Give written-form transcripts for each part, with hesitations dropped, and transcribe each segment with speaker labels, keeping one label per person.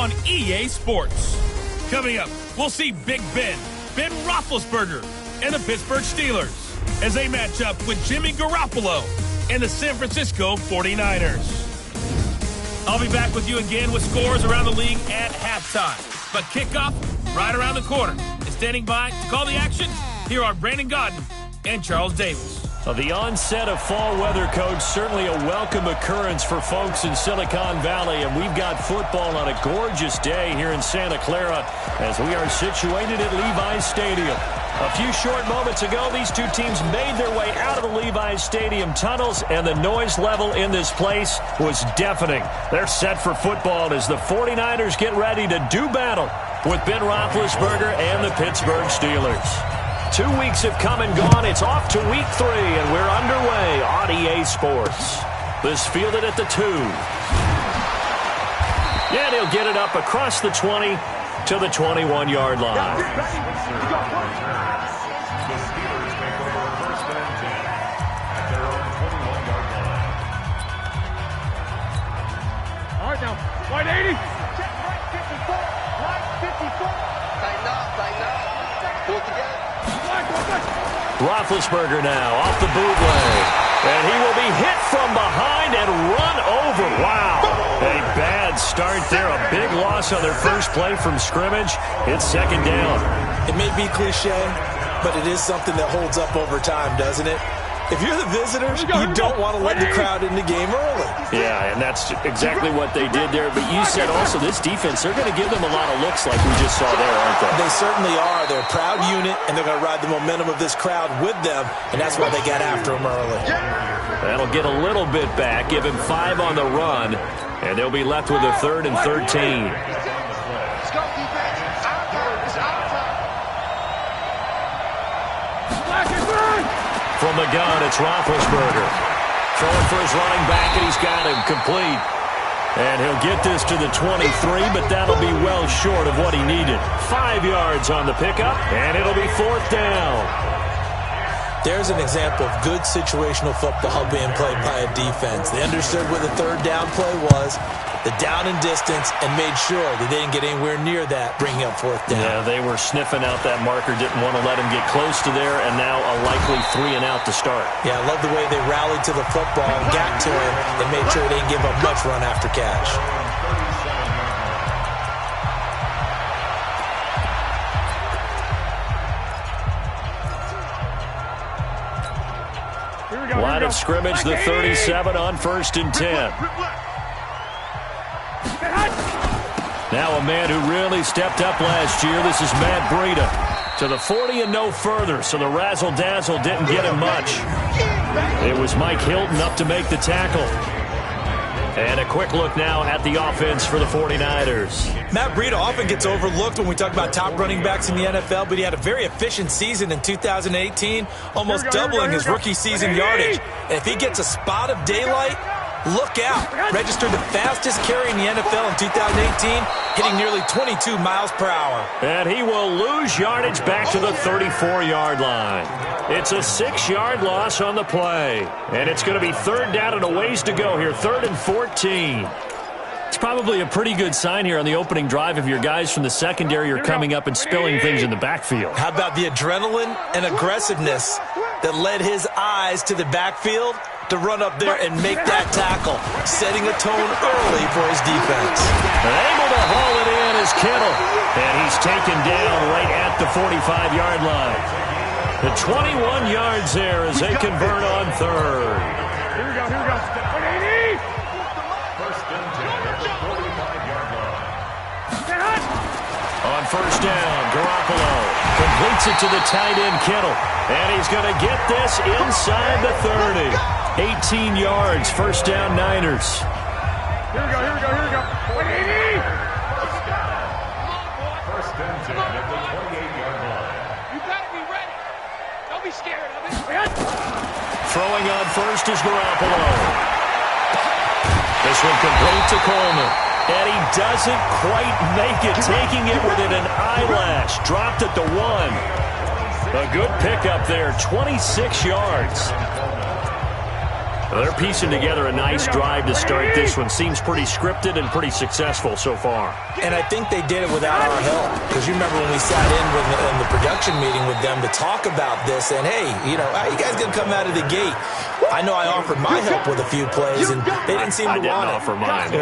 Speaker 1: on EA Sports. Coming up, we'll see Big Ben Roethlisberger, and the Pittsburgh Steelers as they match up with Jimmy Garoppolo and the San Francisco 49ers. I'll be back with you again with scores around the league at halftime. But kickoff right around the corner. And standing by to call the action, here are Brandon Gaudin and Charles Davis.
Speaker 2: The onset of fall weather, Coach, certainly a welcome occurrence for folks in Silicon Valley, and we've got football on a gorgeous day here in Santa Clara as we are situated at Levi's Stadium. A few short moments ago, these two teams made their way out of the Levi's Stadium tunnels, and the noise level in this place was deafening. They're set for football as the 49ers get ready to do battle with Ben Roethlisberger and the Pittsburgh Steelers. 2 weeks have come and gone. It's off to week 3, and we're underway on EA Sports. This fielded at the 2. And he'll get it up across the 20 to the 21-yard line.
Speaker 3: All right, now, wide 80.
Speaker 4: Check right 54. Right 54. Tighten up. Pull it together.
Speaker 2: Roethlisberger now off the bootleg. And he will be hit from behind and run over. Wow. A bad start there. A big loss on their first play from scrimmage. It's second down.
Speaker 5: It may be cliche, but it is something that holds up over time, doesn't it? If you're the visitors, you don't want to let the crowd in the game early.
Speaker 2: Yeah, and that's exactly what they did there. But you said also this defense, they're going to give them a lot of looks like we just saw there, aren't they?
Speaker 5: They certainly are. They're a proud unit, and they're going to ride the momentum of this crowd with them, and that's why they got after them early.
Speaker 2: That'll get a little bit back, give him 5 on the run, and they'll be left with a 3rd and 13. From the gun, it's Roethlisberger. Throwing for his running back, and he's got him complete. And he'll get this to the 23, but that'll be well short of what he needed. 5 yards on the pickup, and it'll be 4th down.
Speaker 5: There's an example of good situational football being played by a defense. They understood where the 3rd down play was, the down and distance, and made sure that they didn't get anywhere near that, bringing up 4th down.
Speaker 2: Yeah, they were sniffing out that marker, didn't want to let him get close to there, and now a likely 3 and out to start.
Speaker 5: Yeah, I love the way they rallied to the football and got to him and made sure they didn't give up much run after catch.
Speaker 2: Line of scrimmage, the 37 on 1st and 10. Now a man who really stepped up last year. This is Matt Breida to the 40 and no further, so the razzle-dazzle didn't get him much. It was Mike Hilton up to make the tackle. And a quick look now at the offense for the 49ers.
Speaker 5: Matt Breida often gets overlooked when we talk about top running backs in the NFL, but he had a very efficient season in 2018, almost doubling his rookie season yardage. And if he gets a spot of daylight, look out. Registered the fastest carry in the NFL in 2018, hitting nearly 22 miles per hour.
Speaker 2: And he will lose yardage back to the 34-yard line. It's a 6-yard loss on the play. And it's going to be 3rd down and a ways to go here, 3rd and 14. It's probably a pretty good sign here on the opening drive if your guys from the secondary are coming up and spilling things in the backfield.
Speaker 5: How about the adrenaline and aggressiveness that led his eyes to the backfield to run up there and make that tackle, setting a tone early for his defense.
Speaker 2: Able to haul it in is Kittle, and he's taken down right at the 45-yard line. The 21 yards there as they convert on 3rd.
Speaker 3: Here we go. 180.
Speaker 4: First and 10 at the 45-yard line.
Speaker 2: On 1st down, Garoppolo completes it to the tight end, Kittle, and he's going to get this inside the 30. 18 yards, 1st down, Niners.
Speaker 3: Here we go. 180.
Speaker 4: First and 10 at the 28-yard line.
Speaker 3: You better be ready. Don't be scared of it.
Speaker 2: Throwing on 1st is Garoppolo. This one complete to Coleman. And he doesn't quite make it, taking it within an eyelash. Dropped at the 1. A good pickup there, 26 yards. They're piecing together a nice drive to start this one. Seems pretty scripted and pretty successful so far.
Speaker 5: And I think they did it without our help. Because you remember when we sat in the production meeting with them to talk about this, and hey, how you guys going to come out of the gate? I know I offered my help with a few plays, and they didn't seem to want it.
Speaker 2: I didn't offer mine.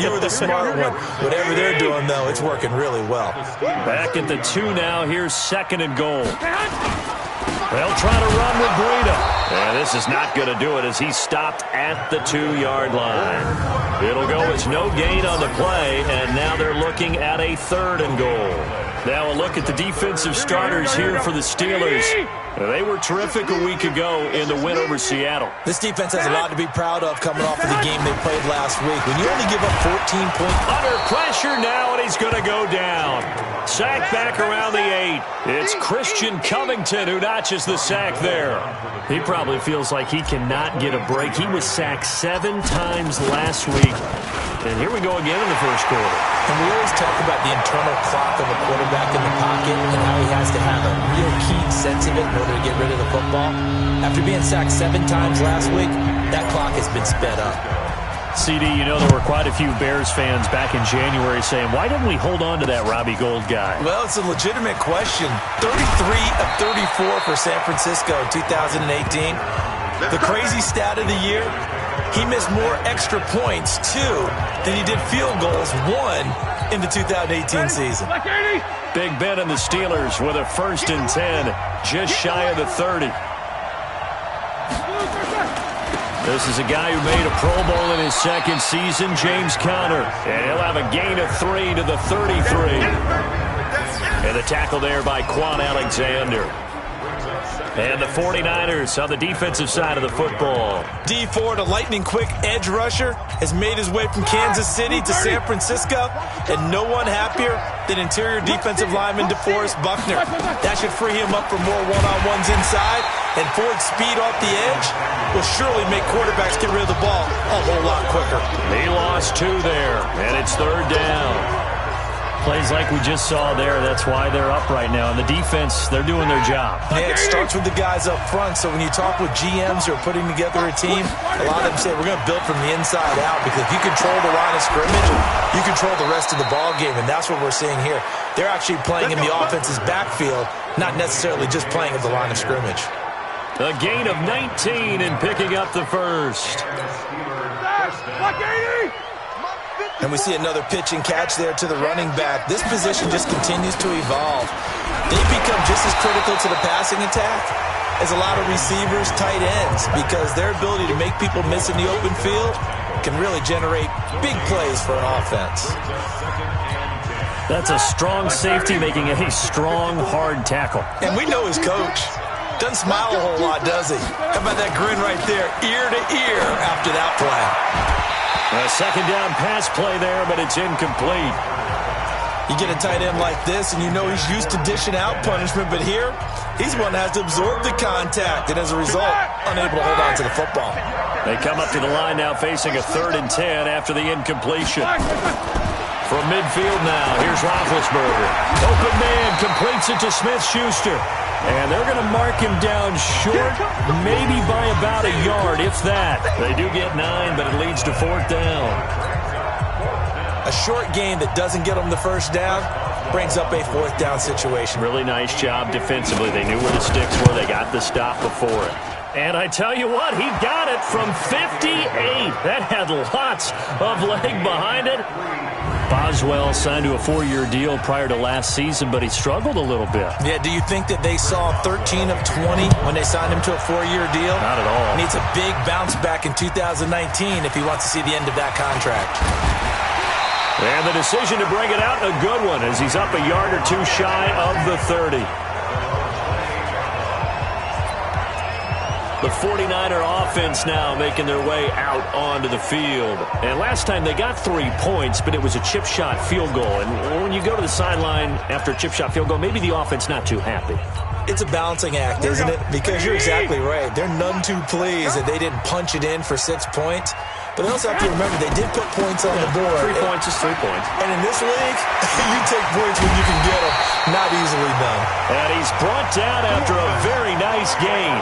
Speaker 5: You were the smart one. Whatever they're doing, though, it's working really well.
Speaker 2: Back at the 2 now. Here's 2nd and goal. They'll try to run with Breida. And this is not going to do it as he's stopped at the 2-yard line. It'll go as no gain on the play, and now they're looking at a 3rd and goal. Now a look at the defensive starters here for the Steelers. They were terrific a week ago in the win over Seattle.
Speaker 5: This defense has a lot to be proud of coming off of the game they played last week. When you only give up 14 points.
Speaker 2: Under pressure now, and he's going to go down. Sack back around the 8. It's Christian Covington who notches the sack there. He probably feels like he cannot get a break. He was sacked 7 times last week. And here we go again in the first quarter.
Speaker 5: And we always talk about the internal clock of a quarterback in the pocket and how he has to have a real keen sense of it in order to get rid of the football. After being sacked 7 times last week, that clock has been sped up.
Speaker 2: CD, there were quite a few Bears fans back in January saying, why didn't we hold on to that Robbie Gould guy?
Speaker 5: Well, it's a legitimate question. 33 of 34 for San Francisco in 2018. The crazy stat of the year, he missed more extra points, 2, than he did field goals, 1 in the 2018 season.
Speaker 2: Big Ben and the Steelers with a 1st and 10, just shy of the 30. This is a guy who made a Pro Bowl in his 2nd season, James Conner. And he'll have a gain of 3 to the 33. And the tackle there by Quan Alexander. And the 49ers on the defensive side of the football.
Speaker 5: Dee Ford, a lightning-quick edge rusher, has made his way from Kansas City to San Francisco, and no one happier than interior defensive lineman DeForest Buckner. That should free him up for more one-on-ones inside, and Ford's speed off the edge will surely make quarterbacks get rid of the ball a whole lot quicker.
Speaker 2: He lost 2 there, and it's 3rd down. Plays like we just saw there, that's why they're up right now. And the defense, they're doing their job.
Speaker 5: Yeah, it starts with the guys up front. So when you talk with GMs who are putting together a team, a lot of them say we're going to build from the inside out, because if you control the line of scrimmage, you control the rest of the ball game, and that's what we're seeing here. They're actually playing in the offense's backfield, not necessarily just playing at the line of scrimmage.
Speaker 2: A gain of 19 and picking up the 1st.
Speaker 5: And we see another pitch and catch there to the running back. This position just continues to evolve. They've become just as critical to the passing attack as a lot of receivers, tight ends, because their ability to make people miss in the open field can really generate big plays for an offense.
Speaker 2: That's a strong safety making a strong, hard tackle.
Speaker 5: And we know his coach. Doesn't smile a whole lot, does he? How about that grin right there, ear to ear after that play?
Speaker 2: A 2nd down pass play there, but it's incomplete.
Speaker 5: You get a tight end like this, and you know he's used to dishing out punishment, but here, he's one that has to absorb the contact, and as a result, unable to hold on to the football.
Speaker 2: They come up to the line now facing a 3rd and 10 after the incompletion. From midfield now, here's Roethlisberger. Open man, completes it to Smith-Schuster. And they're going to mark him down short, maybe by about a yard, if that. They do get 9, but it leads to 4th down.
Speaker 5: A short gain that doesn't get them the 1st down brings up a 4th down situation.
Speaker 2: Really nice job defensively. They knew where the sticks were. They got the stop before it. And I tell you what, he got it from 58. That had lots of leg behind it. Boswell signed to a 4-year deal prior to last season, but he struggled a little bit.
Speaker 5: Yeah, do you think that they saw 13 of 20 when they signed him to a 4-year deal?
Speaker 2: Not at all.
Speaker 5: Needs a big bounce back in 2019 if he wants to see the end of that contract.
Speaker 2: And the decision to bring it out, a good one, as he's up a yard or 2 shy of the 30. The 49er offense now making their way out onto the field. And last time they got 3 points, but it was a chip shot field goal. And when you go to the sideline after a chip shot field goal, maybe the offense not too happy.
Speaker 5: It's a balancing act, isn't it? Because you're exactly right. They're none too pleased that they didn't punch it in for 6 points. But they also have to remember they did put points on the board.
Speaker 2: 3 points is 3 points.
Speaker 5: And in this league, you take points when you can get them. Not easily done.
Speaker 2: And he's brought down after a very nice gain.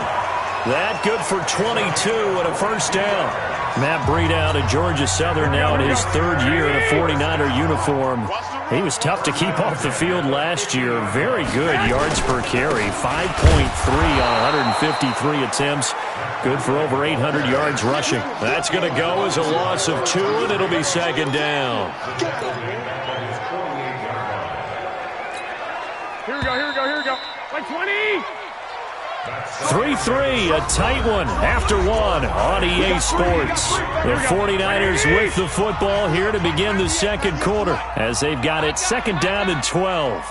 Speaker 2: That good for 22 and a first down. Matt Breida out of Georgia Southern now in his third year in a 49er uniform. He was tough to keep off the field last year. Very good yards per carry, 5.3 on 153 attempts. Good for over 800 yards rushing. That's going to go as a loss of 2, and it'll be second down.
Speaker 3: Here we go. Like 20.
Speaker 2: 3-3, a tight one after one on EA Sports. The 49ers with the football here to begin the second quarter as they've got it second down and 12.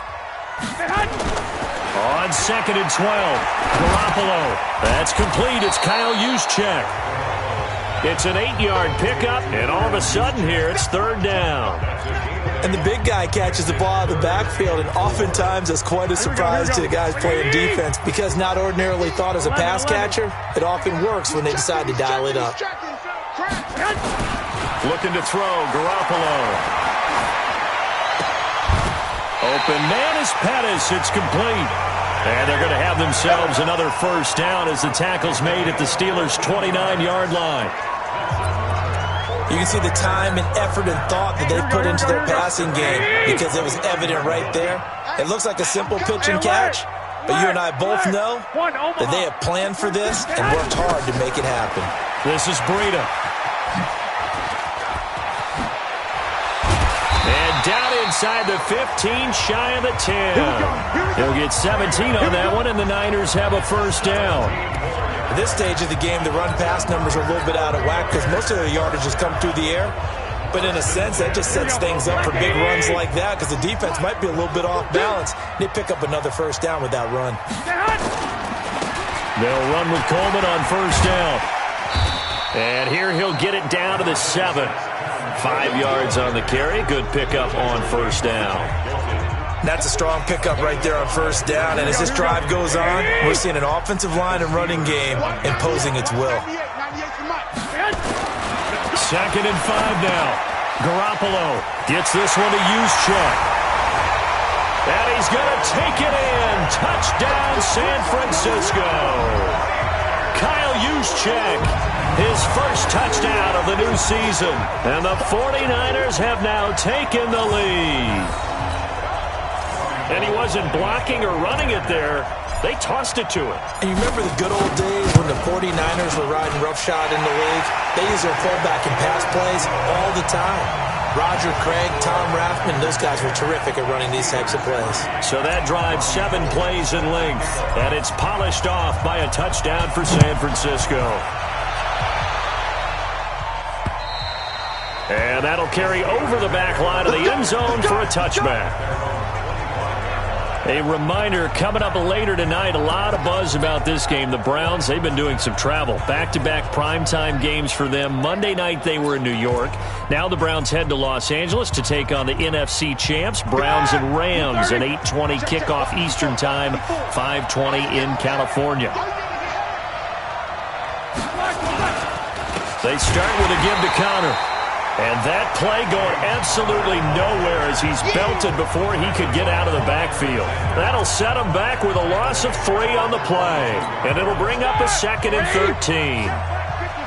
Speaker 2: On second and 12, Garoppolo. That's complete. It's Kyle Juszczyk. It's an 8-yard pickup, and all of a sudden here it's third down.
Speaker 5: And the big guy catches the ball out of the backfield, and oftentimes it's quite a surprise to the guys playing defense because not ordinarily thought as a pass catcher, it often works when they decide to dial it up.
Speaker 2: Looking to throw, Garoppolo. Open man is Pettis. It's complete. And they're going to have themselves another first down as the tackle's made at the Steelers' 29-yard line.
Speaker 5: You can see the time and effort and thought that they put into their passing game because it was evident right there. It looks like a simple pitch and catch, but you and I both know that they have planned for this and worked hard to make it happen.
Speaker 2: This is Breida. And down inside the 15, shy of the 10. He'll get 17 on that one, and the Niners have a first down.
Speaker 5: At this stage of the game, the run-pass numbers are a little bit out of whack because most of their yardage has come through the air. But in a sense, that just sets things up for big runs like that because the defense might be a little bit off balance. They pick up another first down with that run.
Speaker 2: They'll run with Coleman on first down. And here he'll get it down to the 7. 5 yards on the carry. Good pickup on first down.
Speaker 5: That's a strong pickup right there on first down. And as this drive goes on, we're seeing an offensive line and running game imposing its will.
Speaker 2: Second and 5 now. Garoppolo gets this one to Juszczyk. And he's going to take it in. Touchdown, San Francisco. Kyle Juszczyk, his first touchdown of the new season. And the 49ers have now taken the lead. And he wasn't blocking or running it there. They tossed it to him.
Speaker 5: And you remember the good old days when the 49ers were riding roughshod in the league? They used their fullback and pass plays all the time. Roger Craig, Tom Rathman, those guys were terrific at running these types of plays.
Speaker 2: So that drives 7 plays in length. And it's polished off by a touchdown for San Francisco. And that'll carry over the back line of the end zone for a touchback. A reminder, coming up later tonight, a lot of buzz about this game. The Browns, they've been doing some travel. Back-to-back primetime games for them. Monday night they were in New York. Now the Browns head to Los Angeles to take on the NFC champs, Browns and Rams, an 8:20 kickoff Eastern time, 5:20 in California. They start with a give to Connor. And that play going absolutely nowhere as he's belted before he could get out of the backfield. That'll set him back with a loss of 3 on the play. And it'll bring up a second and 13.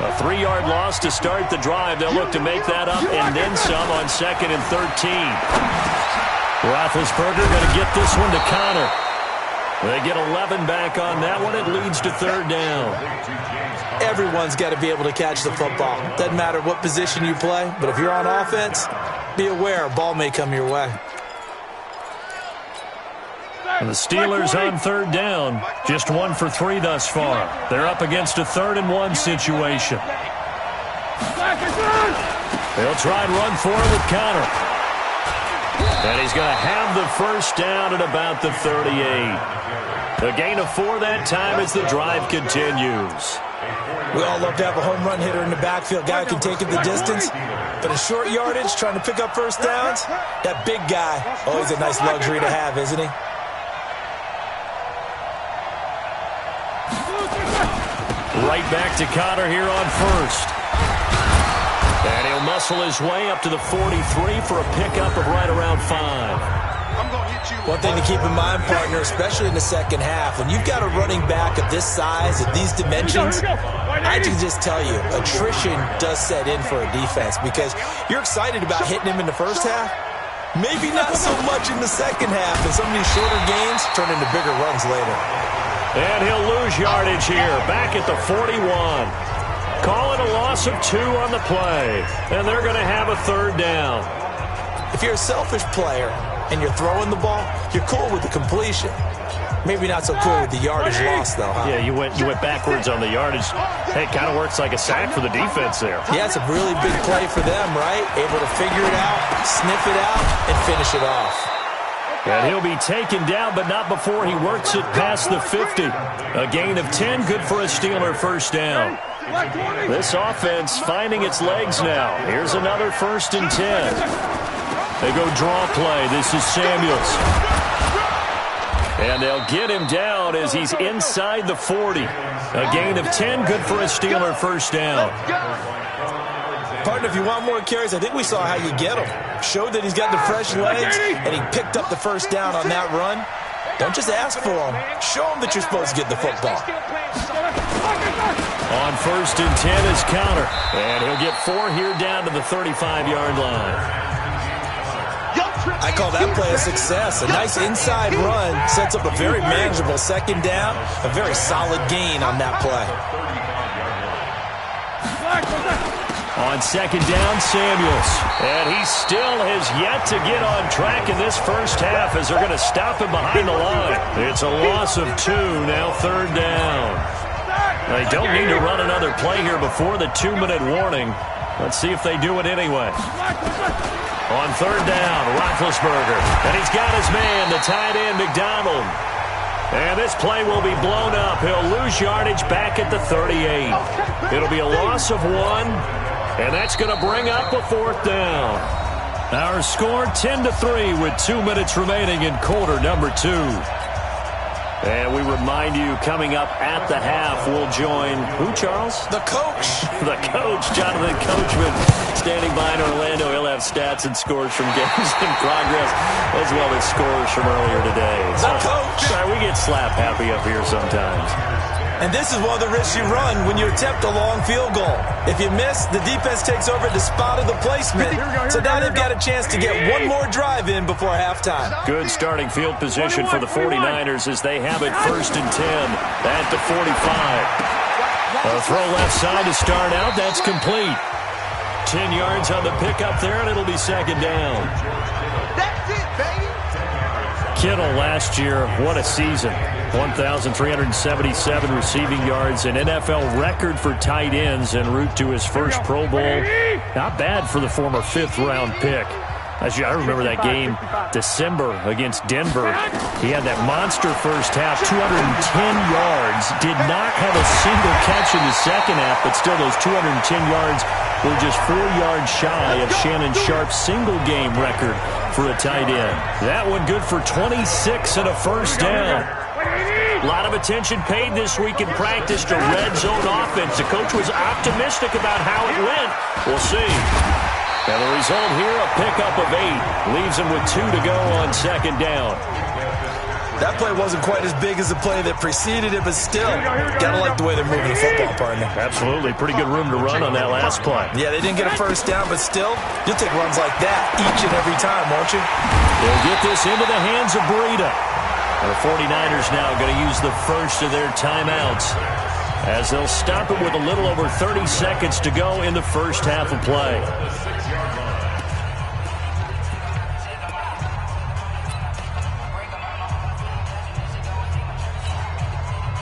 Speaker 2: A 3-yard loss to start the drive. They'll look to make that up and then some on second and 13. Roethlisberger going to get this one to Connor. They get 11 back on that one. It leads to third down.
Speaker 5: Everyone's got to be able to catch the football. Doesn't matter what position you play, but if you're on offense, be aware a ball may come your way.
Speaker 2: And the Steelers on third down, just 1 for 3 thus far. They're up against a 3rd and 1 situation. They'll try and run for it with Connor. And he's going to have the first down at about the 38. A gain of 4 that time as the drive continues.
Speaker 5: We all love to have a home run hitter in the backfield, guy who can take it the distance. But in short yardage, trying to pick up first downs, that big guy, always a nice luxury to have, isn't he?
Speaker 2: Right back to Connor here on first. And he'll muscle his way up to the 43 for a pickup of right around 5.
Speaker 5: One thing to keep in mind, partner, especially in the second half, when you've got a running back of this size, of these dimensions, I can just tell you, attrition does set in for a defense because you're excited about hitting him in the first half. Maybe not so much in the second half, and some of these shorter gains turn into bigger runs later.
Speaker 2: And he'll lose yardage here, back at the 41. Call it a loss of 2 on the play, and they're going to have a third down.
Speaker 5: If you're a selfish player and you're throwing the ball, you're cool with the completion. Maybe not so cool with the yardage loss, though, huh?
Speaker 2: Yeah, you went backwards on the yardage. Hey, it kind of works like a sack for the defense there.
Speaker 5: Yeah, it's a really big play for them, right? Able to figure it out, sniff it out, and finish it off.
Speaker 2: And he'll be taken down, but not before he works it past the 50. A gain of 10, good for a Steeler first down. This offense finding its legs now. Here's another 1st and 10. They go draw play. This is Samuels. And they'll get him down as he's inside the 40. A gain of 10, good for a Steeler first down.
Speaker 5: Partner, if you want more carries, I think we saw how you get him. Showed that he's got the fresh legs, and he picked up the first down on that run. Don't just ask for him. Show him that you're supposed to get the football.
Speaker 2: On 1st and 10 is Counter. And he'll get 4 here down to the 35-yard line.
Speaker 5: I call that play a success. A nice inside run sets up a very manageable second down. A very solid gain on that play.
Speaker 2: On 2nd down, Samuels. And he still has yet to get on track in this first half as they're going to stop him behind the line. It's a loss of 2, now 3rd down. They don't need to run another play here before the 2-minute warning. Let's see if they do it anyway. On 3rd down, Roethlisberger. And he's got his man, the tight end, McDonald. And this play will be blown up. He'll lose yardage back at the 38. It'll be a loss of 1. And that's going to bring up a 4th down. Our score 10-3 with 2 minutes remaining in quarter number 2. And we remind you, coming up at the half, we'll join who, Charles?
Speaker 5: The coach.
Speaker 2: The coach, Jonathan Coachman, standing by in Orlando. He'll have stats and scores from games in progress, as well as scores from earlier today.
Speaker 5: The coach.
Speaker 2: Sorry, we get slap happy up here sometimes.
Speaker 5: And this is one of the risks you run when you attempt a long field goal. If you miss, the defense takes over the spot of the placement. So now they've got a chance to get one more drive in before halftime.
Speaker 2: Good starting field position for the 49ers as they have it 1st and 10 at the 45. A throw left side to start out. That's complete. 10 yards on the pickup there, and it'll be 2nd down.
Speaker 4: That's it, baby.
Speaker 2: Kittle last year, what a season. 1,377 receiving yards, an NFL record for tight ends en route to his first Pro Bowl. Not bad for the former 5th-round pick. I remember that game, December, against Denver. He had that monster first half, 210 yards. Did not have a single catch in the second half, but still those 210 yards were just 4 yards shy of Shannon Sharp's single-game record for a tight end. That one good for 26 and a first down. A lot of attention paid this week in practice to red zone offense. The coach was optimistic about how it went. We'll see. And the result here, a pickup of 8. Leaves him with 2 to go on 2nd down.
Speaker 5: That play wasn't quite as big as the play that preceded it, but still, gotta like the way they're moving the football, partner.
Speaker 2: Absolutely. Pretty good room to run on that last play.
Speaker 5: Yeah, they didn't get a first down, but still, you'll take runs like that each and every time, won't you?
Speaker 2: They'll get this into the hands of Breida. The 49ers now going to use the first of their timeouts as they'll stop it with a little over 30 seconds to go in the first half of play.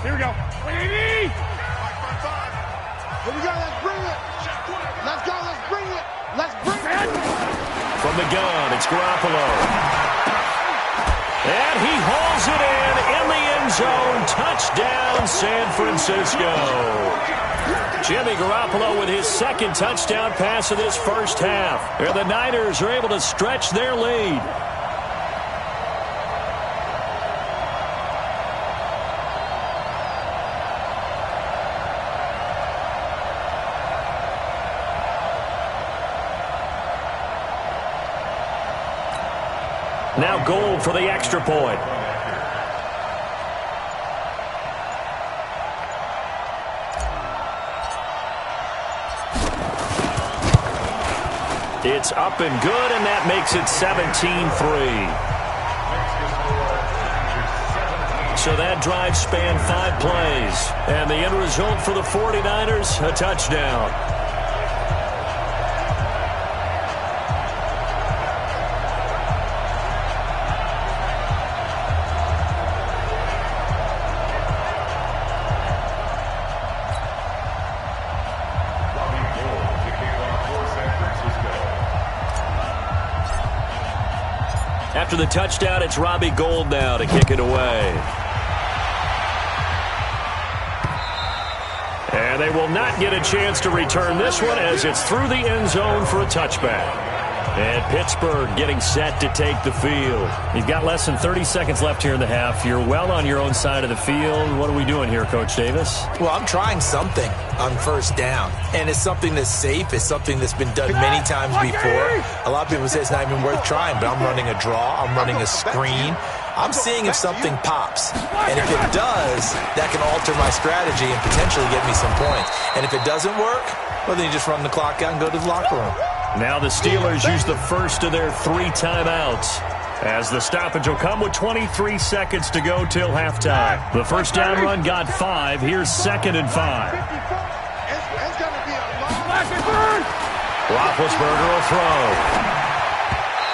Speaker 3: Here we go.
Speaker 4: Here we go. Let's bring it. Let's go. Let's bring it. Let's bring it.
Speaker 2: From the gun, it's Garoppolo. And he hauls it in the end zone. Touchdown, San Francisco. Jimmy Garoppolo with his 2nd touchdown pass of this first half. And the Niners are able to stretch their lead. Now Gould for the extra point. It's up and good, and that makes it 17-3. So that drive spanned 5 plays. And the end result for the 49ers, a touchdown. After the touchdown, it's Robbie Gould now to kick it away. And they will not get a chance to return this one as it's through the end zone for a touchback. And Pittsburgh getting set to take the field. You've got less than 30 seconds left here in the half. You're well on your own side of the field. What are we doing here, Coach Davis?
Speaker 5: Well, I'm trying something on first down. And it's something that's safe. It's something that's been done many times before. A lot of people say it's not even worth trying, but I'm running a draw. I'm running a screen. I'm seeing if something pops. And if it does, that can alter my strategy and potentially get me some points. And if it doesn't work, well, then you just run the clock out and go to the locker room.
Speaker 2: Now the Steelers use the first of their 3 timeouts, as the stoppage will come with 23 seconds to go till halftime. The first down run got 5. Here's 2nd and 5. Roethlisberger will throw.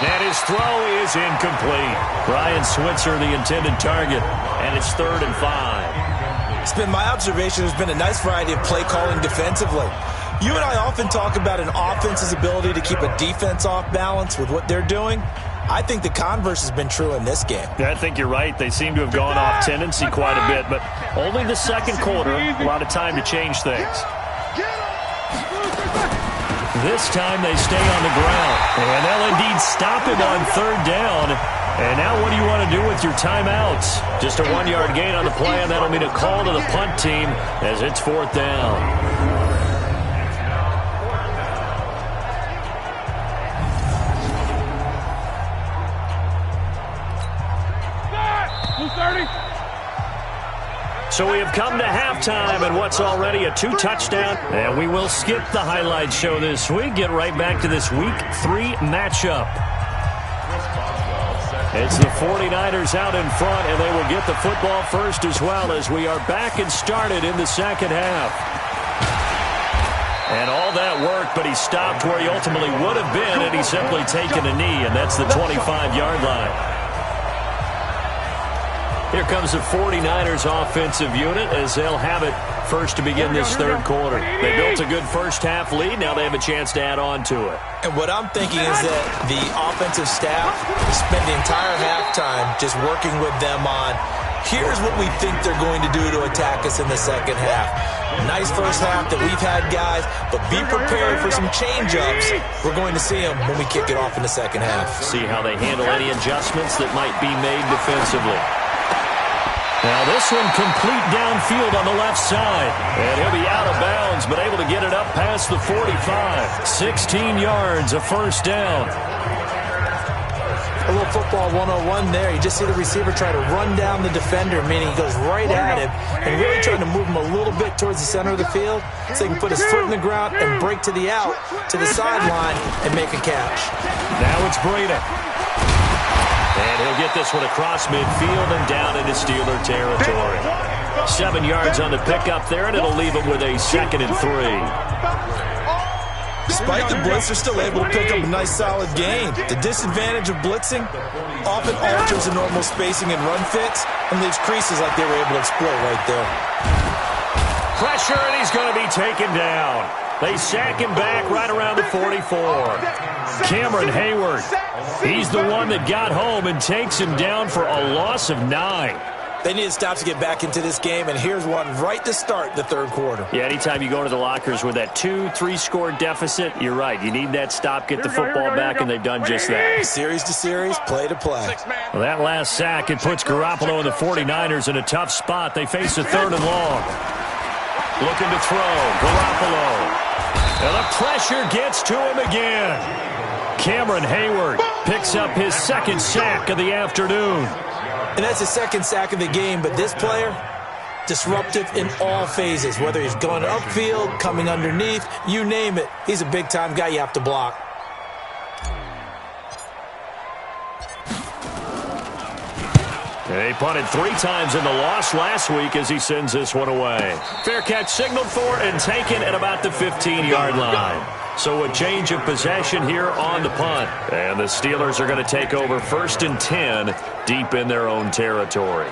Speaker 2: And his throw is incomplete. Brian Switzer, the intended target, and it's 3rd and 5.
Speaker 5: It's been my observation there's been a nice variety of play calling defensively. You and I often talk about an offense's ability to keep a defense off balance with what they're doing. I think the converse has been true in this game.
Speaker 2: I think you're right. They seem to have gone off tendency quite a bit, but only the second quarter, a lot of time to change things. This time they stay on the ground, and they'll indeed stop him on 3rd down. And now what do you want to do with your timeouts? Just a 1-yard gain on the play, and that'll mean a call to the punt team as it's 4th down. So we have come to halftime and what's already a 2-touchdown. And we will skip the highlight show this week. Get right back to this Week 3 matchup. It's the 49ers out in front, and they will get the football first as well as we are back and started in the second half. And all that work, but he stopped where he ultimately would have been, and he's simply taken a knee, and that's the 25-yard line. Here comes the 49ers offensive unit as they'll have it first to begin this 3rd quarter. They built a good first-half lead. Now they have a chance to add on to it.
Speaker 5: And what I'm thinking is that the offensive staff spent the entire halftime just working with them on, here's what we think they're going to do to attack us in the second half. Nice first half that we've had, guys, but be prepared for some change-ups. We're going to see them when we kick it off in the second half.
Speaker 2: See how they handle any adjustments that might be made defensively. Now this one complete downfield on the left side. And he'll be out of bounds, but able to get it up past the 45. 16 yards, a first down.
Speaker 5: A little football 101 there. You just see the receiver try to run down the defender, meaning he goes right at him and really trying to move him a little bit towards the center of the field so he can put his foot in the ground and break to the out, to the sideline, and make a catch.
Speaker 2: Now it's Breida. And he'll get this one across midfield and down into Steeler territory. 7 yards on the pickup there, and it'll leave him with a 2nd and 3.
Speaker 5: Despite the blitz, they're still able to pick up a nice solid gain. The disadvantage of blitzing often alters the normal spacing and run fits and leaves creases like they were able to exploit right there.
Speaker 2: Pressure, and he's going to be taken down. They sack him back right around the 44. Cameron Hayward, he's the one that got home and takes him down for a loss of 9.
Speaker 5: They need to stop to get back into this game, and here's one right to start the 3rd quarter.
Speaker 2: Yeah, anytime you go to the lockers with that 2-3 score deficit, you're right. You need that stop, get the football back, and they've done just that.
Speaker 5: Series to series, play to play.
Speaker 2: Well, that last sack, it puts Garoppolo and the 49ers in a tough spot. They face a 3rd and long. Looking to throw, Garoppolo. And the pressure gets to him again. Cameron Hayward picks up his second sack of the afternoon.
Speaker 5: And that's his second sack of the game, but this player, disruptive in all phases, whether he's going upfield, coming underneath, you name it. He's a big-time guy you have to block.
Speaker 2: He punted 3 times in the loss last week as he sends this one away. Fair catch signaled for and taken at about the 15-yard line. So a change of possession here on the punt. And the Steelers are going to take over 1st and 10 deep in their own territory.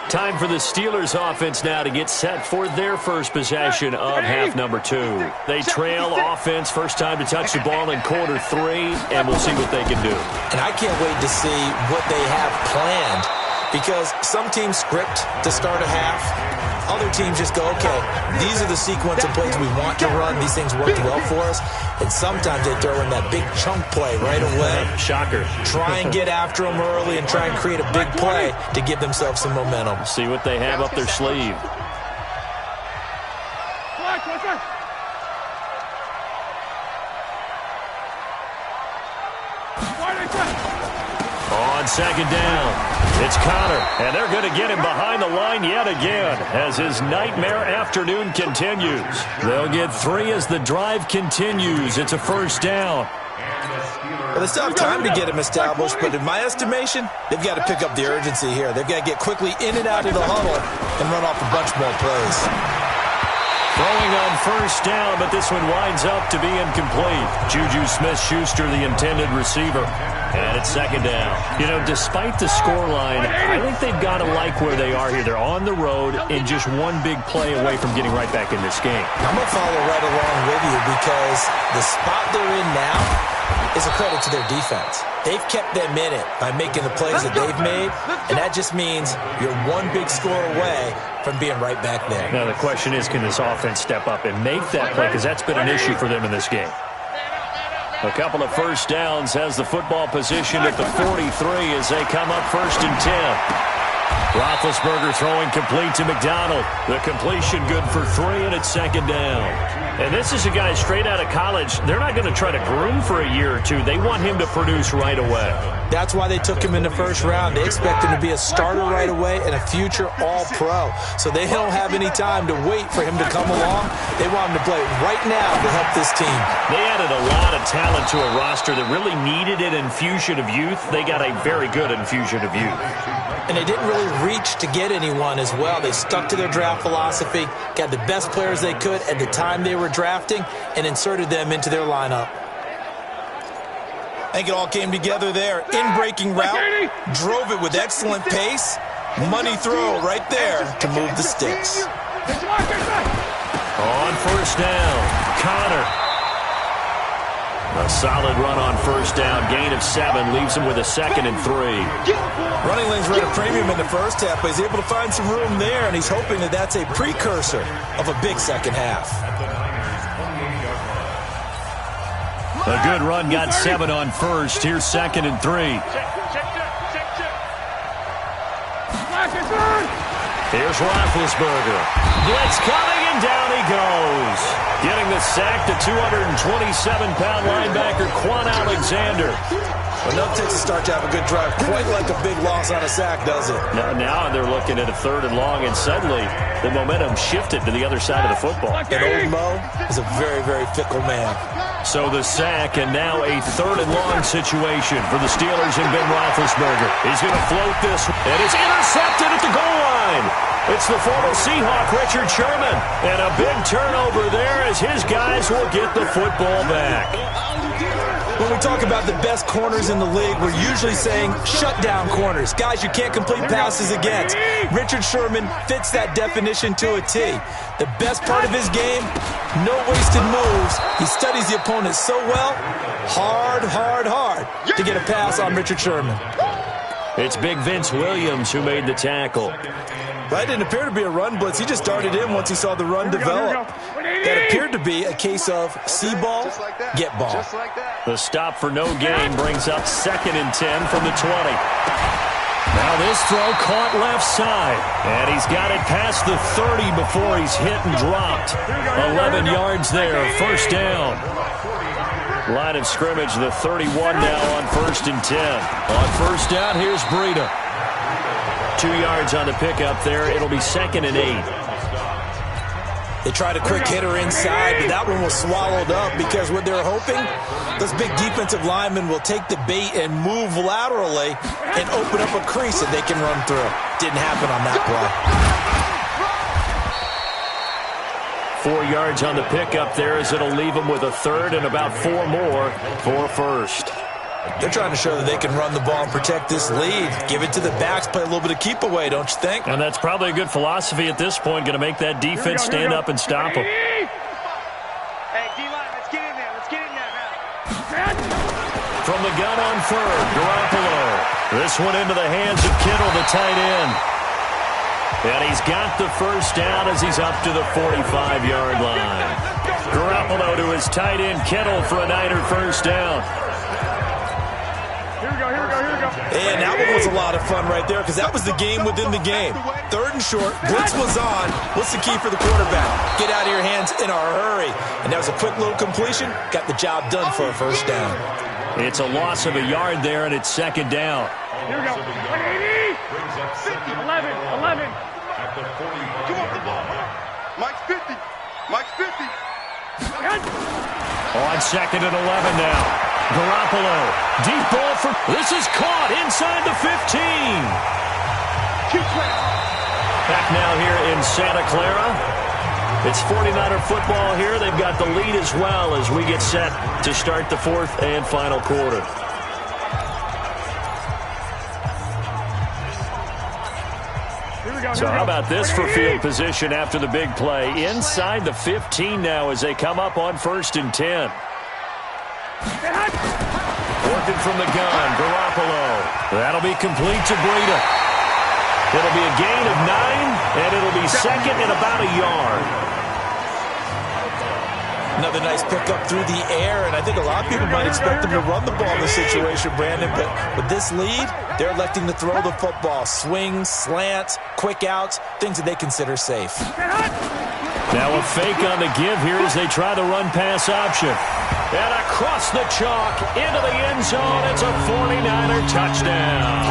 Speaker 2: Time for the Steelers offense now to get set for their first possession of half number 2. They trail offense, first time to touch the ball in quarter 3, and we'll see what they can do.
Speaker 5: And I can't wait to see what they have planned, because some teams script to start a half. Other teams just go, okay, these are the sequence of plays we want to run. These things worked well for us. And sometimes they throw in that big chunk play right away.
Speaker 2: Shocker.
Speaker 5: Try and get after them early and try and create a big play to give themselves some momentum.
Speaker 2: See what they have up their sleeve. On second down, it's Connor, and they're going to get him behind the line yet again as his nightmare afternoon continues. They'll get 3 as the drive continues. It's a first down.
Speaker 5: Well, they still have time to get him established, but in my estimation, they've got to pick up the urgency here. They've got to get quickly in and out of the huddle and run off a bunch more plays.
Speaker 2: Throwing on first down, but this one winds up to be incomplete. Juju Smith-Schuster, the intended receiver. And it's second down. You know, despite the scoreline, I think they've got to like where they are here. They're on the road and just one big play away from getting right back in this game.
Speaker 5: I'm going to follow right along with you because the spot they're in now is a credit to their defense. They've kept them in it by making the plays that they've made, and that just means you're one big score away from being right back there.
Speaker 2: Now the question is, can this offense step up and make that play? Because that's been an issue for them in this game. A couple of first downs has the football position at the 43 as they come up 1st and 10. Roethlisberger throwing complete to McDonald. The completion good for 3, and it's second down. And this is a guy straight out of college. They're not going to try to groom for a year or two. They want him to produce right away.
Speaker 5: That's why they took him in the first round. They expect him to be a starter right away and a future All-Pro. So they don't have any time to wait for him to come along. They want him to play right now to help this team.
Speaker 2: They added a lot of talent to a roster that really needed an infusion of youth. They got a very good infusion of youth.
Speaker 5: And they didn't really reach to get anyone as well. They stuck to their draft philosophy, got the best players they could at the time they were drafting, and inserted them into their lineup. I think it all came together there. In-breaking route, drove it with excellent pace. Money throw right there to move the sticks.
Speaker 2: On first down, Connor. A solid run on first down. Gain of 7 leaves him with a 2nd and 3.
Speaker 5: Running lanes were at a premium in the first half, but he's able to find some room there, and he's hoping that that's a precursor of a big second half.
Speaker 2: A good run, got 7 on first. Here's 2nd and 3. Here's Roethlisberger. Blitz coming, and down he goes. Getting the sack to 227-pound linebacker Quan Alexander.
Speaker 5: Well, no takes a start to have a good drive. Quite like a big loss on a sack, does it?
Speaker 2: Now they're looking at a 3rd and long, and suddenly the momentum shifted to the other side of the football.
Speaker 5: And old Mo is a very, very fickle man.
Speaker 2: So the sack, and now a 3rd and long situation for the Steelers and Ben Roethlisberger. He's going to float this, and it's intercepted at the goal line. It's the former Seahawk, Richard Sherman. And a big turnover there as his guys will get the football back.
Speaker 5: When we talk about the best corners in the league, we're usually saying shutdown corners. Guys you can't complete passes against. Richard Sherman fits that definition to a T. The best part of his game, no wasted moves. He studies the opponent so well, hard to get a pass on Richard Sherman.
Speaker 2: It's Big Vince Williams who made the tackle.
Speaker 5: That didn't appear to be a run blitz. He just darted in once he saw the run develop. That appeared to be a case of see ball, get ball.
Speaker 2: The stop for no gain brings up 2nd and 10 from the 20. Now this throw caught left side. And he's got it past the 30 before he's hit and dropped. 11 yards there, first down. Line of scrimmage, the 31 now on 1st and 10. On first down, here's Breida. 2 yards on the pickup there. It'll be 2nd and 8.
Speaker 5: They tried a quick hitter inside, but that one was swallowed up because what they're hoping, those big defensive linemen will take the bait and move laterally and open up a crease that they can run through. Didn't happen on that play.
Speaker 2: 4 yards on the pickup there as it'll leave them with a 3rd and about 4 more for 1st.
Speaker 5: They're trying to show that they can run the ball and protect this lead. Give it to the backs, play a little bit of keep away, don't you think?
Speaker 2: And that's probably a good philosophy at this point, going to make that defense stand up and stop them.
Speaker 3: Hey, D-line, let's get in there. Let's get in there now.
Speaker 2: From the gun on 3rd, Garoppolo. This one into the hands of Kittle, the tight end. And he's got the first down as he's up to the 45-yard line. Garoppolo to his tight end, Kittle, for a Niner first down.
Speaker 5: And that one was a lot of fun right there because that was the game within the game. 3rd and short, blitz was on. What's the key for the quarterback? Get out of your hands in a hurry. And that was a quick little completion. Got the job done for a first down.
Speaker 2: It's a loss of a yard there, and it's 2nd down.
Speaker 3: Here we go. 180. 50. 11. 11. Come on, the ball. Mike's 50. Mike's 50.
Speaker 2: On 2nd and 11 now. Garoppolo, deep ball for... This is caught inside the 15. Back now here in Santa Clara. It's 49er football here. They've got the lead as well as we get set to start the 4th and final quarter. So how about this for field position after the big play? Inside the 15 now as they come up on 1st and 10. Working from the gun, Garoppolo. That'll be complete to Breida. It'll be a gain of 9, and it'll be 2nd and about a yard.
Speaker 5: Another nice pickup through the air, and I think a lot of people might expect them to run the ball in this situation, Brandon, but with this lead, they're electing to throw the football. Swings, slants, quick outs, things that they consider safe.
Speaker 2: Now a fake on the give here as they try the run-pass option. And across the chalk, into the end zone, it's a 49er touchdown.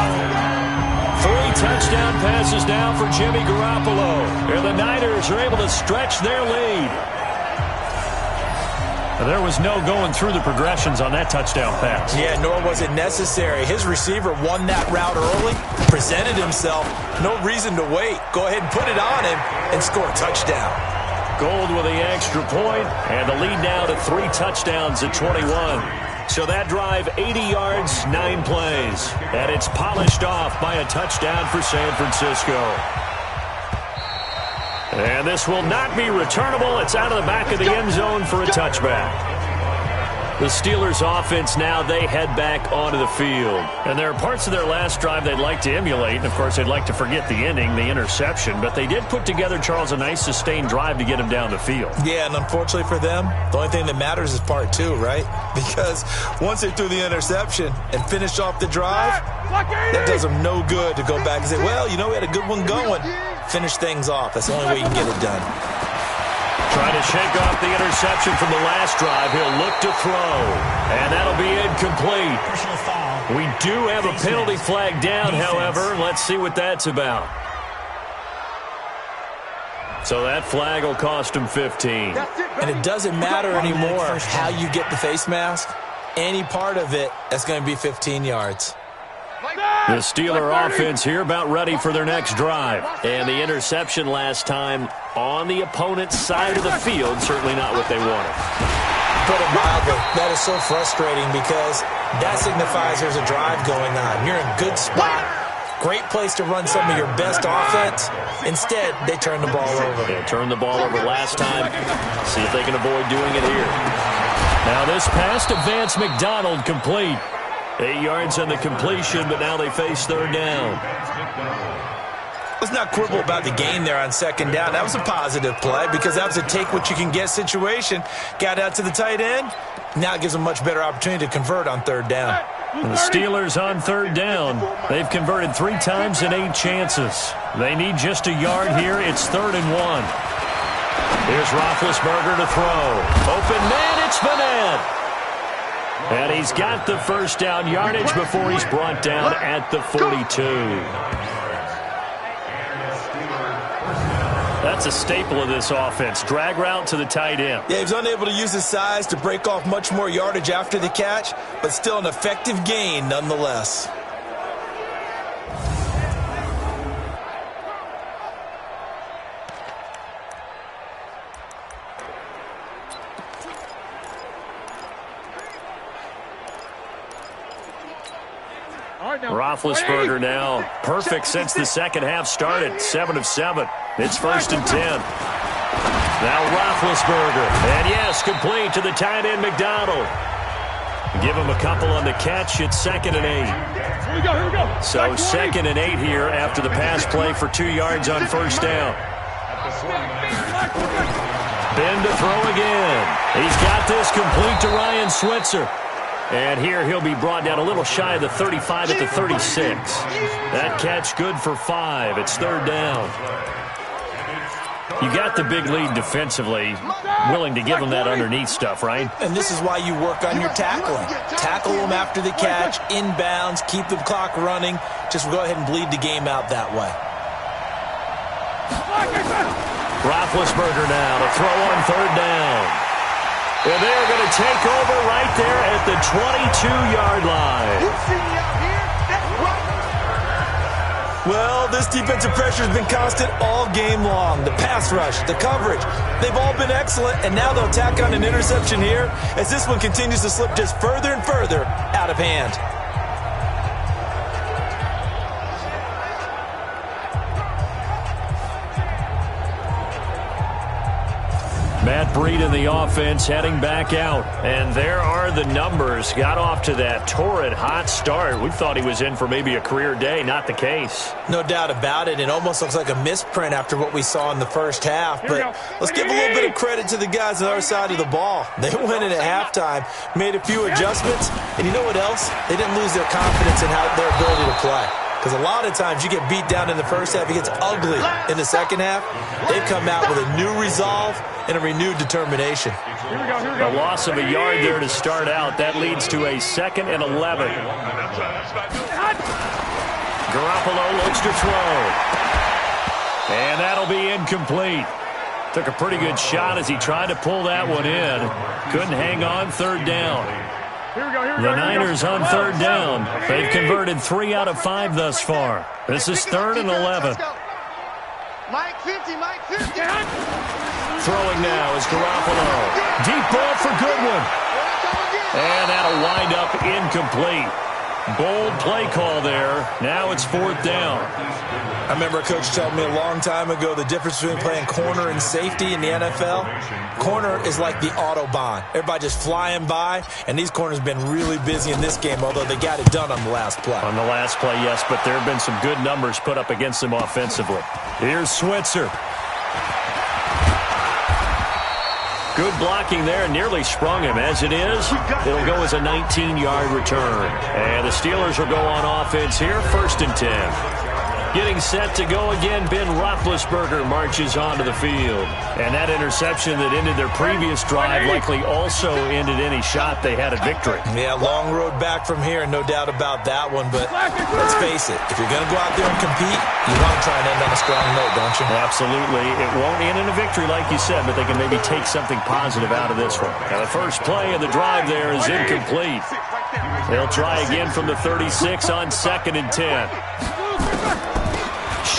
Speaker 2: 3 touchdown passes now for Jimmy Garoppolo. And the Niners are able to stretch their lead. There was no going through the progressions on that touchdown pass.
Speaker 5: Yeah, nor was it necessary. His receiver won that route early, presented himself. No reason to wait. Go ahead and put it on him and score a touchdown.
Speaker 2: Gold with the extra point, and the lead now to 3 touchdowns at 21. So that drive, 80 yards, 9 plays. And it's polished off by a touchdown for San Francisco. And this will not be returnable. It's out of the back of the end zone for a touchback. The Steelers offense now, they head back onto the field. And there are parts of their last drive they'd like to emulate. And, of course, they'd like to forget the ending, the interception. But they did put together, Charles, a nice sustained drive to get him down the field.
Speaker 5: Yeah, and unfortunately for them, the only thing that matters is part 2, right? Because once they threw the interception and finished off the drive, that does them no good to go back and say, well, you know, we had a good one going. Finish things off. That's the only way you can get it done.
Speaker 2: Trying to shake off the interception from the last drive. He'll look to throw. And that'll be incomplete. We do have a penalty flag down, however. Let's see what that's about. So that flag will cost him 15.
Speaker 5: And it doesn't matter anymore how you get the face mask. Any part of it, that's going to be 15 yards.
Speaker 2: The Steeler offense here about ready for their next drive. And the interception last time on the opponent's side of the field, certainly not what they wanted.
Speaker 5: Put it mildly, that is so frustrating because that signifies there's a drive going on. You're in a good spot. Great place to run some of your best offense. Instead, they turn the ball over.
Speaker 2: They turned the ball over last time. See if they can avoid doing it here. Now this pass to Vance McDonald complete. 8 yards on the completion, but now they face 3rd down.
Speaker 5: Let's not quibble about the gain there on 2nd down. That was a positive play because that was a take-what-you-can-get situation. Got out to the tight end. Now it gives them a much better opportunity to convert on 3rd down.
Speaker 2: And the Steelers on 3rd down. They've converted 3 times in 8 chances. They need just a yard here. It's 3rd and 1. Here's Roethlisberger to throw. Open man, it's Vanette. And he's got the first down yardage before he's brought down at the 42. That's a staple of this offense. Drag route to the tight end.
Speaker 5: Yeah, he was unable to use his size to break off much more yardage after the catch, but still an effective gain nonetheless.
Speaker 2: Roethlisberger now perfect since the second half started. 7 of 7. It's 1st and 10. Now Roethlisberger. And yes, complete to the tight end McDonald. Give him a couple on the catch. It's 2nd and 8. So 2nd and 8 here after the pass play for 2 yards on first down. Ben to throw again. He's got this complete to Ryan Switzer. And here he'll be brought down a little shy of the 35 at the 36. That catch good for 5. It's 3rd down. You got the big lead defensively. Willing to give him that underneath stuff, right?
Speaker 5: And this is why you work on your tackling. Tackle them after the catch, inbounds, keep the clock running. Just go ahead and bleed the game out that way.
Speaker 2: Roethlisberger now to throw on 3rd down. Well, they're going to take over right there at the 22-yard line.
Speaker 4: You see me out here? That's right.
Speaker 5: Well, this defensive pressure has been constant all game long. The pass rush, the coverage, they've all been excellent, and now they'll tack on an interception here as this one continues to slip just further and further out of hand.
Speaker 2: Matt Breed in the offense heading back out. And there are the numbers. Got off to that torrid hot start. We thought he was in for maybe a career day. Not the case.
Speaker 5: No doubt about it. It almost looks like a misprint after what we saw in the first half. But let's give a little bit of credit to the guys on the other side of the ball. They went in at halftime, made a few adjustments. And you know what else? They didn't lose their confidence in their ability to play. Because a lot of times you get beat down in the first half, it gets ugly in the second half. They've come out with a new resolve and a renewed determination.
Speaker 2: A loss of a yard there to start out. That leads to a 2nd and 11. Garoppolo looks to throw. And that'll be incomplete. Took a pretty good shot as he tried to pull that one in. Couldn't hang on 3rd down. The Niners on 3rd down. They've converted 3 out of 5 thus far. This is 3rd and 11.
Speaker 4: Mike 50, Mike 50.
Speaker 2: Throwing now is Garoppolo. Deep ball for Goodwin. And that'll wind up incomplete. Bold play call there. Now it's 4th down.
Speaker 5: I remember a coach told me a long time ago the difference between playing corner and safety in the NFL. Corner is like the Autobahn. Everybody just flying by, and these corners have been really busy in this game, although they got it done on the last play.
Speaker 2: On the last play, yes, but there have been some good numbers put up against them offensively. Here's Switzer. Good blocking there, nearly sprung him. As it is, it'll go as a 19-yard return. And the Steelers will go on offense here, 1st and 10. Getting set to go again, Ben Roethlisberger marches onto the field. And that interception that ended their previous drive likely also ended any shot they had at victory.
Speaker 5: Yeah, long road back from here, no doubt about that one. But let's face it, if you're going to go out there and compete, you want to try and end on a strong note, don't you?
Speaker 2: Absolutely. It won't end in a victory like you said, but they can maybe take something positive out of this one. And the first play of the drive there is incomplete. They'll try again from the 36 on 2nd and 10.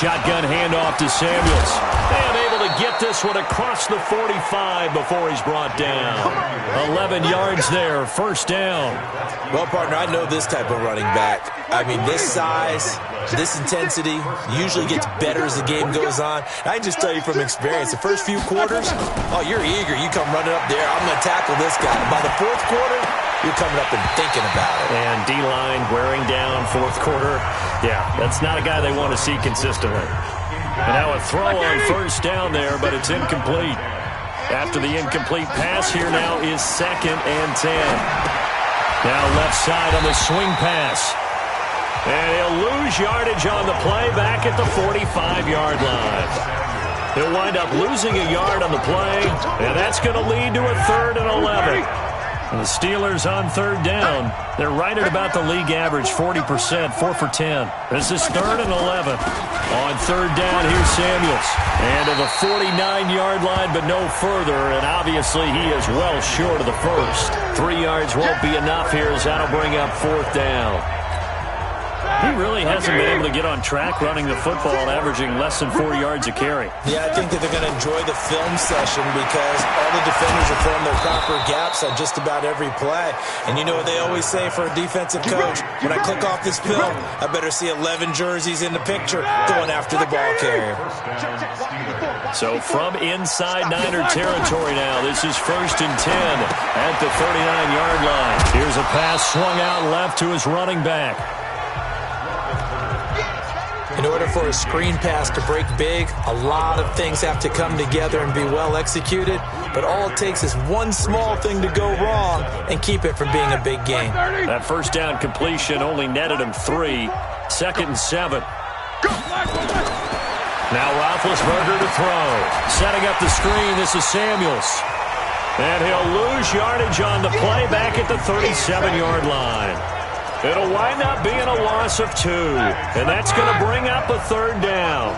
Speaker 2: Shotgun handoff to Samuels. And able to get this one across the 45 before he's brought down. 11 yards there, 1st down.
Speaker 5: Well, partner, I know this type of running back. I mean, this size, this intensity usually gets better as the game goes on. I can just tell you from experience, the first few quarters, oh, you're eager. You come running up there. I'm going to tackle this guy. By the 4th quarter, you're coming up and thinking about it.
Speaker 2: And D-line wearing down 4th quarter. Yeah, that's not a guy they want to see consistently. And now a throw on 1st down there, but it's incomplete. After the incomplete pass, here now is 2nd and 10. Now left side on the swing pass. And he'll lose yardage on the play back at the 45-yard line. He'll wind up losing a yard on the play, and that's going to lead to a 3rd and 11. And the Steelers on third down. They're right at about the league average, 40%, 4 for 10. This is 3rd and 11. On third down, here's Samuels. And to the 49-yard line, but no further. And obviously, he is well short of the first. 3 yards won't be enough here as that'll bring up 4th down. He really hasn't been able to get on track running the football, averaging less than 4 yards a carry.
Speaker 5: Yeah, I think that they're going to enjoy the film session because all the defenders are filling their proper gaps on just about every play. And you know what they always say for a defensive coach? When I click off this film, I better see 11 jerseys in the picture going after the ball carrier.
Speaker 2: So from inside Niner territory now, this is 1st and 10 at the 39-yard line. Here's a pass swung out left to his running back.
Speaker 5: In order for a screen pass to break big, a lot of things have to come together and be well executed. But all it takes is one small thing to go wrong and keep it from being a big game.
Speaker 2: That first down completion only netted him 3. 2nd and 7. Now Roethlisberger to throw. Setting up the screen, this is Samuels. And he'll lose yardage on the play back at the 37-yard line. It'll wind up being a loss of 2, and that's going to bring up a 3rd down.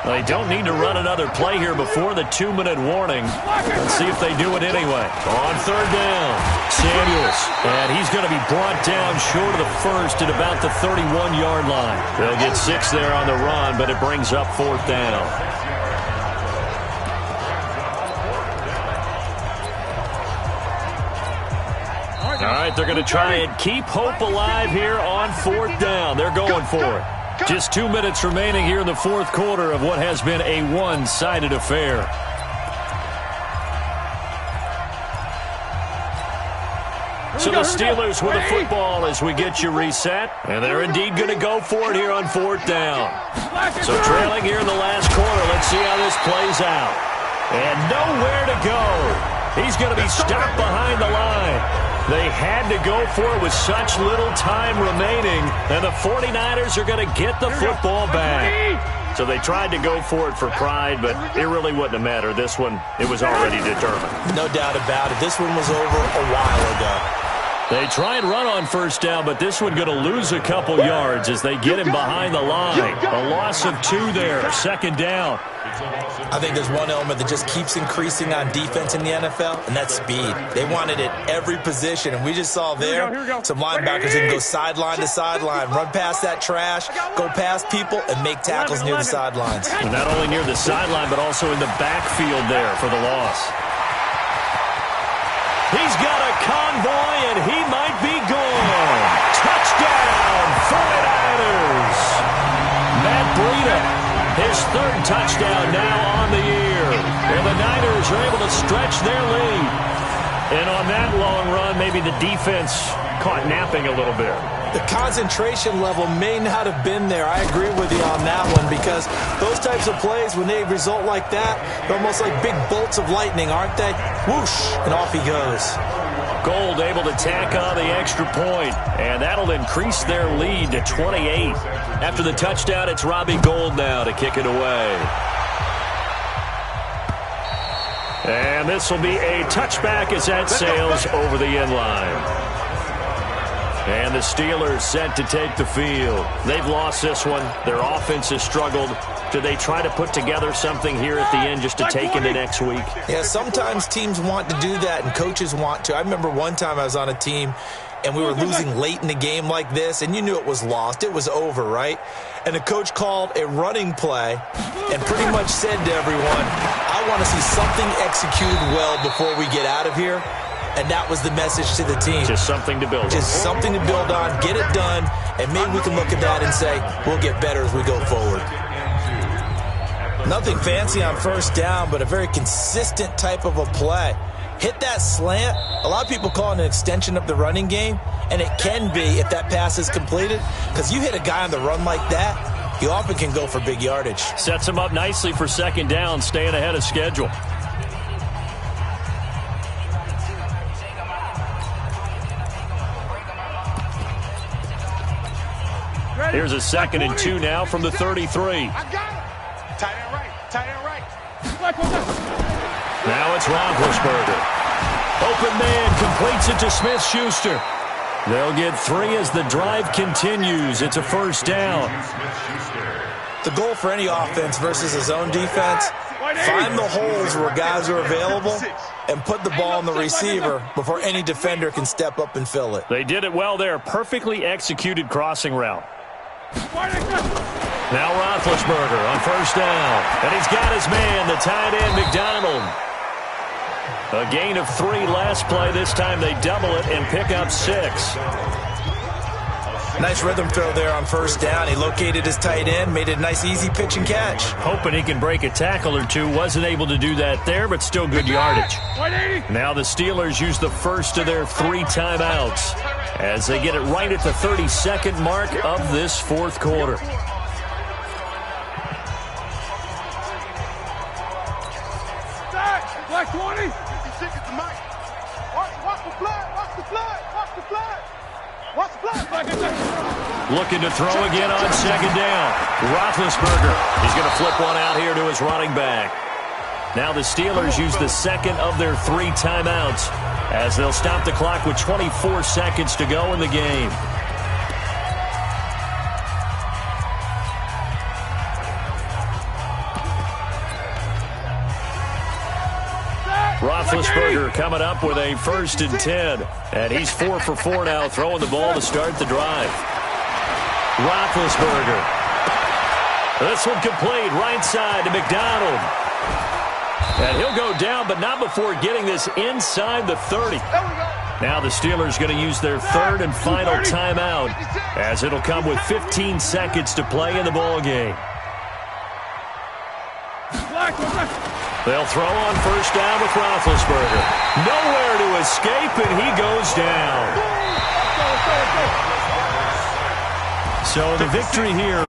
Speaker 2: They don't need to run another play here before the 2-minute warning. Let's see if they do it anyway. On 3rd down, Samuels, and he's going to be brought down short of the first at about the 31-yard line. They'll get 6 there on the run, but it brings up 4th down. All right, they're going to try and keep hope alive here on 4th down. They're going for it. Just 2 minutes remaining here in the 4th quarter of what has been a one-sided affair. So the Steelers with the football as we get you reset. And they're indeed going to go for it here on 4th down. So trailing here in the last quarter. Let's see how this plays out. And nowhere to go. He's going to be stopped behind the line. They had to go for it with such little time remaining, and the 49ers are going to get the football back. So they tried to go for it for pride, but it really wouldn't have mattered. This one, it was already determined.
Speaker 5: No doubt about it. This one was over a while ago.
Speaker 2: They try and run on 1st down, but this one going to lose a couple yards as they get him behind the line. A loss of 2 there, 2nd down.
Speaker 5: I think there's one element that just keeps increasing on defense in the NFL, and that's speed. They want it at every position, and we just saw there some linebackers that can go sideline to sideline, run past that trash, go past people, and make tackles near the sidelines.
Speaker 2: And not only near the sideline, but also in the backfield there for the loss. He's got a convoy, and he might be gone. Touchdown, 49ers. Matt Breida, his 3rd touchdown now on the year. And the Niners are able to stretch their lead. And on that long run, maybe the defense caught napping a little bit.
Speaker 5: The concentration level may not have been there. I agree with you on that one because those types of plays, when they result like that, they're almost like big bolts of lightning, aren't they? Whoosh, and off he goes.
Speaker 2: Gold able to tack on the extra point, and that'll increase their lead to 28. After the touchdown, it's Robbie Gould now to kick it away. And this will be a touchback as that sails over the end line. And the Steelers set to take the field. They've lost this one. Their offense has struggled. Do they try to put together something here at the end just to take into next week?
Speaker 5: Yeah, sometimes teams want to do that and coaches want to. I remember one time I was on a team and we were losing late in the game like this, and you knew it was lost. It was over, right? And the coach called a running play and pretty much said to everyone, I want to see something executed well before we get out of here. And that was the message to the team.
Speaker 2: Just something to build on.
Speaker 5: Just something to build on, get it done, and maybe we can look at that and say, we'll get better as we go forward. Nothing fancy on 1st down, but a very consistent type of a play. Hit that slant. A lot of people call it an extension of the running game, and it can be if that pass is completed, because you hit a guy on the run like that, you often can go for big yardage.
Speaker 2: Sets him up nicely for 2nd down, staying ahead of schedule. Here's a 2nd and 2 now from the 33.
Speaker 3: I got it. Tight end right. Tight end right.
Speaker 2: Now it's Roethlisberger. Open man completes it to Smith-Schuster. They'll get 3 as the drive continues. It's a first down.
Speaker 5: The goal for any offense versus his own defense, find the holes where guys are available and put the ball on the receiver before any defender can step up and fill it.
Speaker 2: They did it well there. Perfectly executed crossing route. Now Roethlisberger on first down. And he's got his man, the tight end, McDonald. A gain of 3 last play. This time they double it and pick up 6.
Speaker 5: Nice rhythm throw there on first down. He located his tight end, made it a nice easy pitch and catch.
Speaker 2: Hoping he can break a tackle or two. Wasn't able to do that there, but still good yardage. Now the Steelers use the first of their 3 timeouts as they get it right at the 32nd mark of this fourth quarter.
Speaker 4: Black 20. Watch the flag. Watch the flag. Watch the flag. Watch the flag.
Speaker 2: Looking to throw again on second down. Roethlisberger. He's going to flip one out here to his running back. Now the Steelers use the second of their 3 timeouts as they'll stop the clock with 24 seconds to go in the game. Roethlisberger coming up with a 1st and 10. And he's 4 for 4 now, throwing the ball to start the drive. Roethlisberger. This one complete, right side to McDonald. And he'll go down, but not before getting this inside the 30. Now the Steelers going to use their 3rd and final timeout as it'll come with 15 seconds to play in the ball game. They'll throw on first down with Roethlisberger. Nowhere to escape, and he goes down. So the victory here.